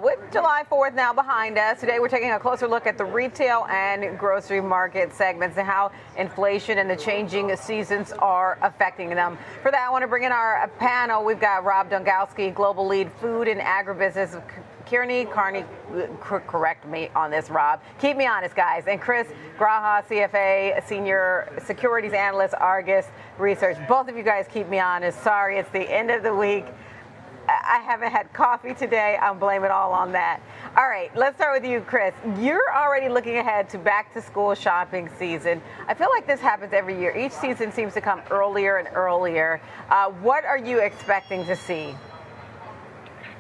With July 4th now behind us, today we're taking a closer look at the retail and grocery market segments and how inflation and the changing seasons are affecting them. For that, I want to bring in our panel. We've got Rob Dongoski, Global Lead Food and Agribusiness. Kearney, correct me on this, Rob. Keep me honest, guys. And Chris Graja, CFA, Senior Securities Analyst, Argus Research. Both of you guys keep me honest. Sorry, it's the end of the week. I haven't had coffee today. I'm blaming it all on that. All right, let's start with you, Chris. You're already looking ahead to back-to-school shopping season. I feel like this happens every year. Each season seems to come earlier and earlier. What are you expecting to see?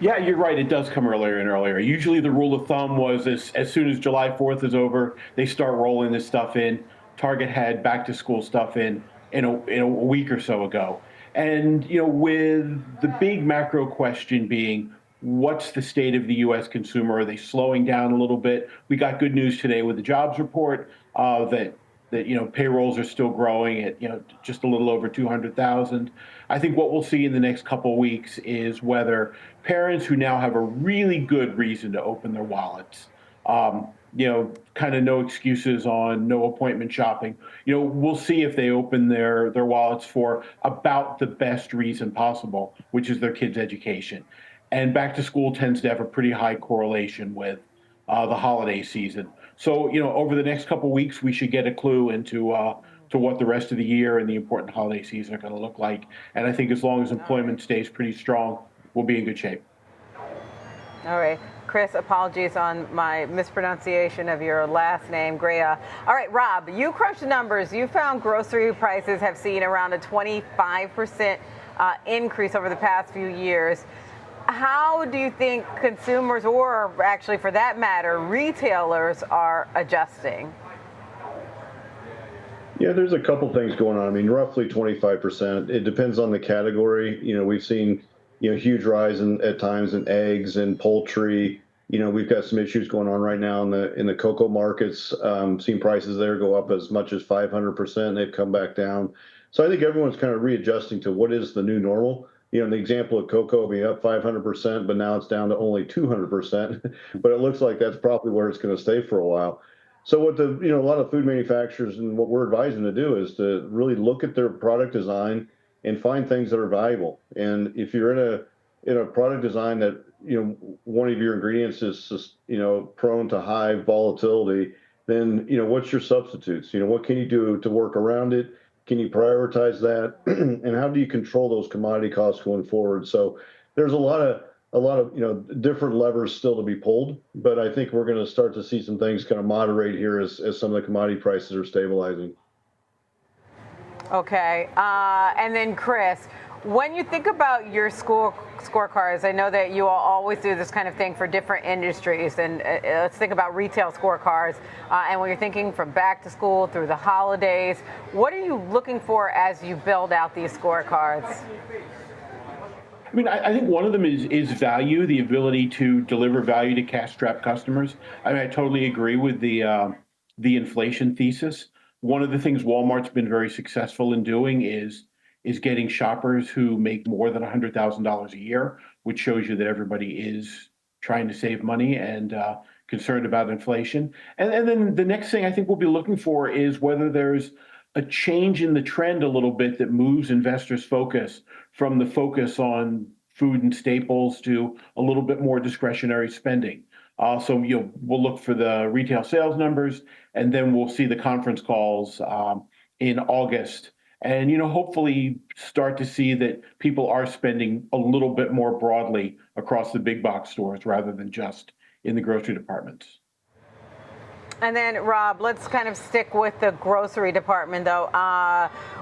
Yeah, you're right. It does come earlier and earlier. Usually the rule of thumb was as soon as July 4th is over, they start rolling this stuff in. Target had back to school stuff in a week or so ago. And, with the big macro question being, what's the state of the U.S. consumer? Are they slowing down a little bit? We got good news today with the jobs report that payrolls are still growing at just a little over 200,000. I think what we'll see in the next couple of weeks is whether parents who now have a really good reason to open their wallets, kind of no excuses on no appointment shopping. We'll see if they open their wallets for about the best reason possible, which is their kids' education. And back to school tends to have a pretty high correlation with the holiday season. So, over the next couple of weeks, we should get a clue into to what the rest of the year and the important holiday season are going to look like. And I think as long as employment stays pretty strong, we'll be in good shape. All right. Chris, apologies on my mispronunciation of your last name, Graja. All right, Rob, you crunched the numbers. You found grocery prices have seen around a 25% increase over the past few years. How do you think consumers, or actually for that matter, retailers, are adjusting? Yeah, there's a couple things going on. I mean, roughly 25%. It depends on the category. We've seen, huge rise at times in eggs and poultry. We've got some issues going on right now in the cocoa markets. Seen prices there go up as much as 500%. They've come back down. So I think everyone's kind of readjusting to what is the new normal. The example of cocoa being up 500%, but now it's down to only 200%. But it looks like that's probably where it's going to stay for a while. So what a lot of food manufacturers and what we're advising to do is to really look at their product design and find things that are valuable. And if you're in a product design that one of your ingredients is prone to high volatility, then what's your substitutes? What can you do to work around it? Can you prioritize that? And how do you control those commodity costs going forward? So there's a lot of different levers still to be pulled, but I think we're going to start to see some things kind of moderate here as some of the commodity prices are stabilizing. Okay. And then Chris, when you think about your scorecards, I know that you all always do this kind of thing for different industries, and let's think about retail scorecards. And when you're thinking from back to school through the holidays, what are you looking for as you build out these scorecards? I mean, I think one of them is value, the ability to deliver value to cash-strapped customers. I mean, I totally agree with the inflation thesis. One of the things Walmart's been very successful in doing is getting shoppers who make more than $100,000 a year, which shows you that everybody is trying to save money and concerned about inflation. And then the next thing I think we'll be looking for is whether there's a change in the trend a little bit that moves investors' focus from the focus on food and staples to a little bit more discretionary spending. So we'll look for the retail sales numbers, and then we'll see the conference calls in August, and hopefully start to see that people are spending a little bit more broadly across the big box stores rather than just in the grocery departments. And then, Rob, let's kind of stick with the grocery department, though.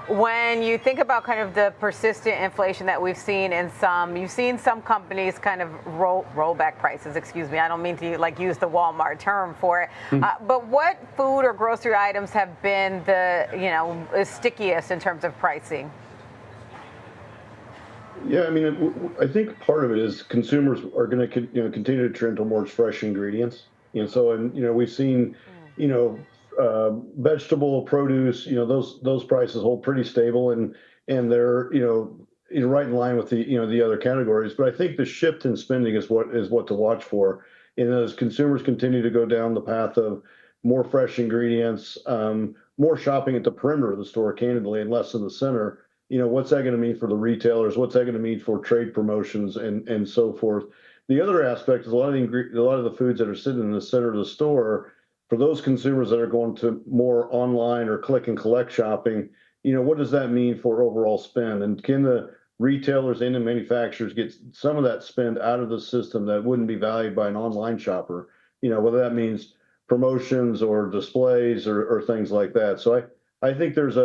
When you think about kind of the persistent inflation that we've seen you've seen some companies kind of roll back prices. Excuse me, I don't mean to use the Walmart term for it. But what food or grocery items have been the stickiest in terms of pricing? Yeah, I mean, I think part of it is consumers are going to continue to trend towards fresh ingredients. We've seen, vegetable produce, those prices hold pretty stable, and they're, right in line with the other categories. But I think the shift in spending is what to watch for. And as consumers continue to go down the path of more fresh ingredients, more shopping at the perimeter of the store, candidly, and less in the center, what's that going to mean for the retailers? What's that going to mean for trade promotions and so forth? The other aspect is a lot of the foods that are sitting in the center of the store, for those consumers that are going to more online or click and collect shopping, what does that mean for overall spend? And can the retailers and the manufacturers get some of that spend out of the system that wouldn't be valued by an online shopper? Whether that means promotions or displays or things like that. So I think there's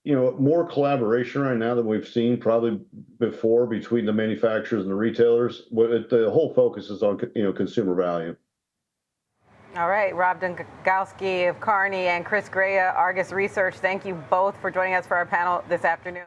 more collaboration right now than we've seen probably before between the manufacturers and the retailers. The whole focus is on consumer value. All right, Rob Dongoski of Kearney and Chris Graja, Argus Research. Thank you both for joining us for our panel this afternoon.